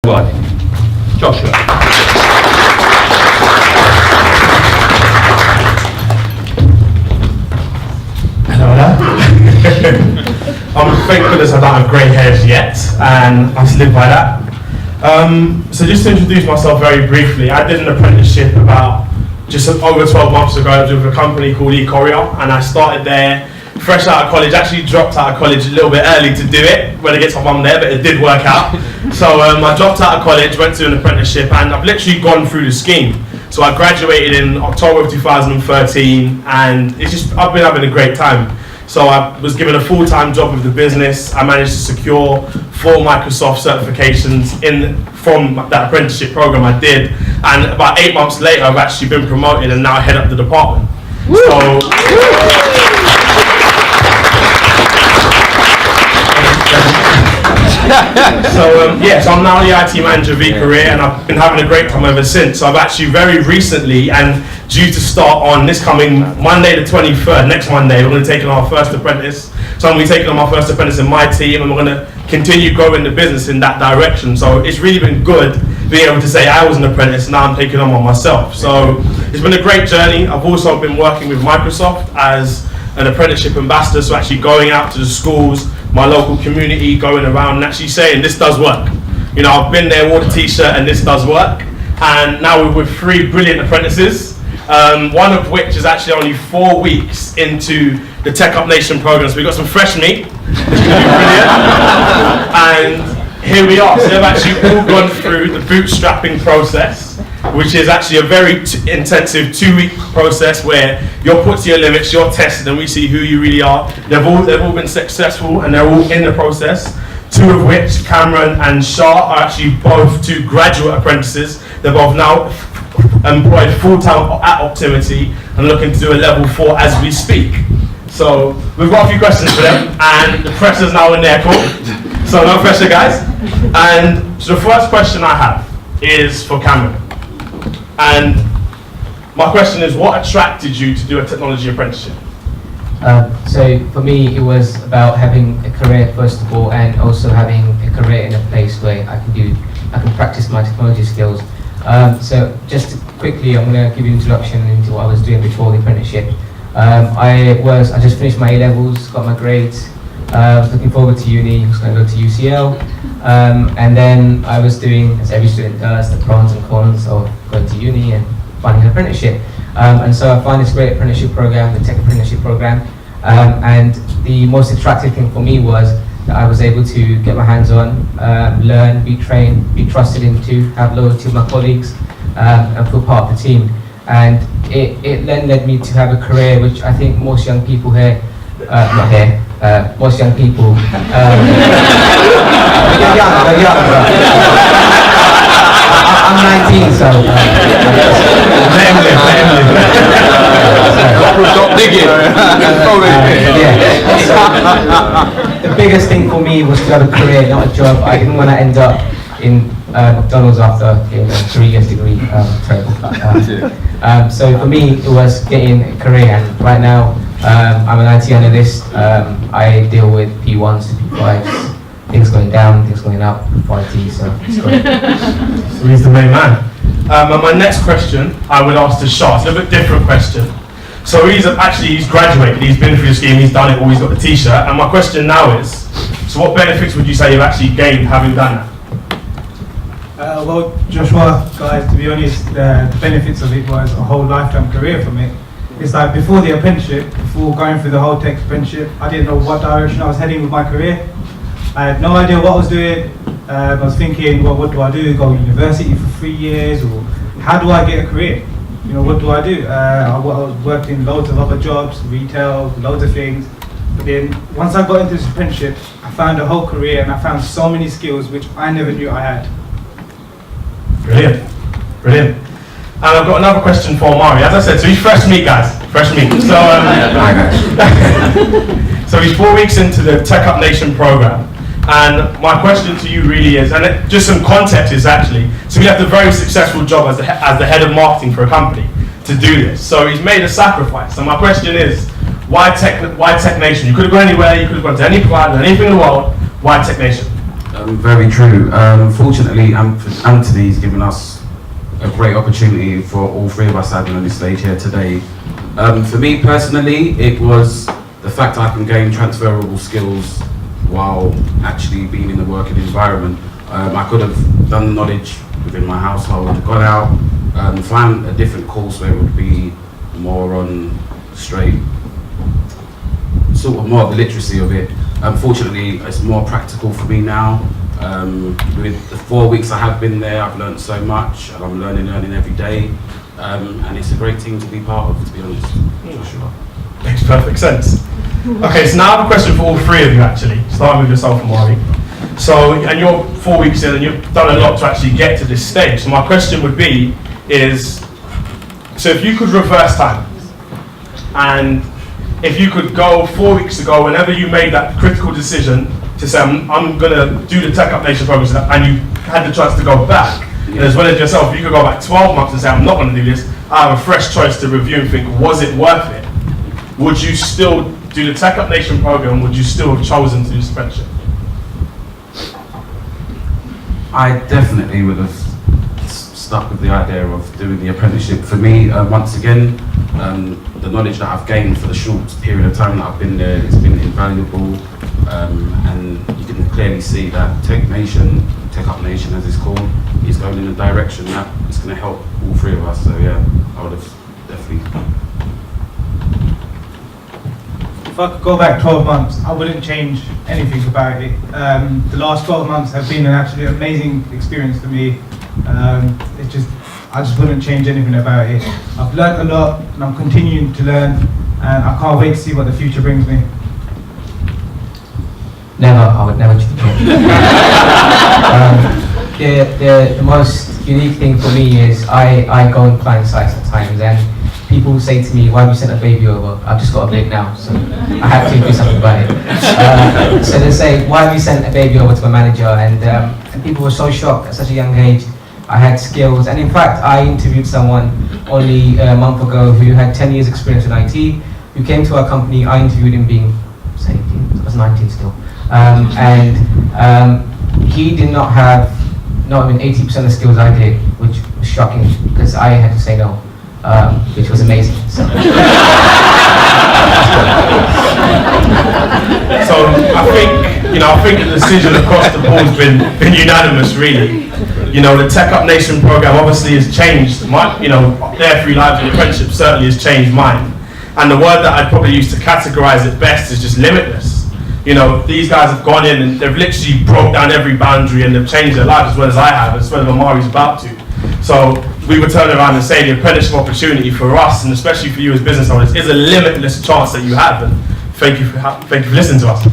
Joshua. Thank goodness I don't have grey hairs yet, and I just live by that. So just to introduce myself very briefly, I did an apprenticeship about just over 12 months ago with a company called eCourier, and I started there fresh out of college. Actually dropped out of college a little bit early to do it when I get my mum there, but it did work out. So I dropped out of college, went to an apprenticeship, and I've literally gone through the scheme. So I graduated in October of 2013, and I've been having a great time. So I was given a full-time job with the business. I managed to secure 4 Microsoft certifications from that apprenticeship program I did, and about 8 months later I've actually been promoted and now head up the department. So I'm now the IT manager of eCareer, and I've been having a great time ever since. So I've actually very recently, and due to start on this coming Monday the 23rd, next Monday, we're going to take on our first apprentice. So I'm going to be taking on my first apprentice in my team, and we're going to continue growing the business in that direction. So it's really been good being able to say I was an apprentice, and now I'm taking on one myself. So it's been a great journey. I've also been working with Microsoft as an apprenticeship ambassador, so actually going out to the schools, my local community, going around and actually saying this does work. You know, I've been there, wore the t-shirt, and this does work. And now we're with 3 brilliant apprentices, one of which is actually only 4 weeks into the Tech Up Nation program. So we've got some fresh meat, which is going to be brilliant. And here we are. So they've actually all gone through the bootstrapping process, which is actually a very intensive 2-week process where you're put to your limits, you're tested, and we see who you really are. They've all been successful, and they're all in the process. 2 of which, Cameron and Shah, are actually both 2 graduate apprentices. They're both now employed full-time at Optimity and looking to do a level 4 as we speak. So we've got a few questions for them, and the pressure's now in their court. So no pressure, guys. And so the first question I have is for Cameron. And my question is, what attracted you to do a technology apprenticeship? So for me, it was about having a career first of all, and also having a career in a place where I can practice my technology skills. So just quickly, I'm going to give you an introduction into what I was doing before the apprenticeship. I just finished my A-levels, got my grades. I was looking forward to uni. I was going to go to UCL, and then I was doing, as every student does, the pros and cons of going to uni and finding an apprenticeship. And so I found this great apprenticeship program, the Tech Apprenticeship program, and the most attractive thing for me was that I was able to get my hands on, learn, be trained, be trusted into, have loyalty with my colleagues, and feel part of the team. And it then led me to have a career which I think most young people here, most young people, I'm 19, so the biggest thing for me was to have a career, not a job. I didn't want to end up in McDonald's after getting a 3-year degree. Terrible. So for me, it was getting a career, and right now I'm an IT analyst. I deal with P1s to P5s. Things going down, things going up for IT, so it's great. So he's the main man. And my next question I would ask to Shah. It's a little bit different question. So he's graduated, he's been through the scheme, he's done it all, he's got the t-shirt. And my question now is, so what benefits would you say you've actually gained having done that? Well, Joshua, guys, to be honest, the benefits of it was a whole lifetime career for me. It's like before the apprenticeship, before going through the whole tech apprenticeship, I didn't know what direction I was heading with my career. I had no idea what I was doing. I was thinking, well, what do I do? Go to university for 3 years, or how do I get a career? You know, what do I do? I worked in loads of other jobs, retail, loads of things. But then once I got into this apprenticeship, I found a whole career, and I found so many skills which I never knew I had. Brilliant, brilliant. And I've got another question for Mari. As I said, so he's fresh meat, guys, fresh meat. So he's 4 weeks into the Tech Up Nation program. And my question to you really is, and just some context is actually, so he left a very successful job as the head of marketing for a company to do this. So he's made a sacrifice. So my question is, why Tech Nation? You could have gone anywhere, you could have gone to any provider, anything in the world. Why Tech Nation? Very true. Fortunately, Anthony's given us a great opportunity for all three of us having on this stage here today. For me personally, it was the fact I can gain transferable skills while actually being in a working environment. I could have done knowledge within my household, gone out, find a different course where it would be more on straight, sort of more of the literacy of it. Unfortunately, it's more practical for me now. With the 4 weeks I have been there, I've learned so much, and I'm learning every day. And it's a great team to be part of, to be honest. For sure. Makes perfect sense. Okay, so now I have a question for all three of you actually, starting with yourself, Amari. So, and you're 4 weeks in and you've done a lot to actually get to this stage. So my question would be, so if you could reverse time, and if you could go 4 weeks ago, whenever you made that critical decision to say, I'm going to do the Tech Up Nation program, and you had the chance to go back, and as well as yourself, you could go back 12 months and say, I'm not going to do this, I have a fresh choice to review and think, was it worth it? Would you still do the Tech Up Nation program? Would you still have chosen to do this apprenticeship? I definitely would have stuck with the idea of doing the apprenticeship. For me, once again, the knowledge that I've gained for the short period of time that I've been there, it's been invaluable, and you can clearly see that Tech Up Nation as it's called, is going in a direction that is going to help all three of us. So yeah, I would have definitely. If I could go back 12 months, I wouldn't change anything about it. The last 12 months have been an actually amazing experience for me. I just wouldn't change anything about it. I've learned a lot, and I'm continuing to learn, and I can't wait to see what the future brings me. I would never change. The most unique thing for me is I go on client sites at times, and people say to me, why have you sent a baby over? I've just got a baby now, so I have to do something about it. So they say, why have you sent a baby over to my manager? And people were so shocked at such a young age. I had skills, and in fact, I interviewed someone only a month ago who had 10 years experience in IT, who came to our company. I interviewed him being 18, I was 19 still. He did not have not even 80% of the skills I did, which was shocking because I had to say no, which was amazing. So I think the decision across the board has been unanimous, really. The Tech Up Nation program obviously has changed their 3 lives of apprenticeship certainly has changed mine. And the word that I'd probably use to categorize it best is just limitless. These guys have gone in and they've literally broke down every boundary and they've changed their lives as well as I have, as well as Amari's about to. So we would turn around and say the apprenticeship opportunity for us, and especially for you as business owners, is a limitless chance that you have. And thank you for listening to us.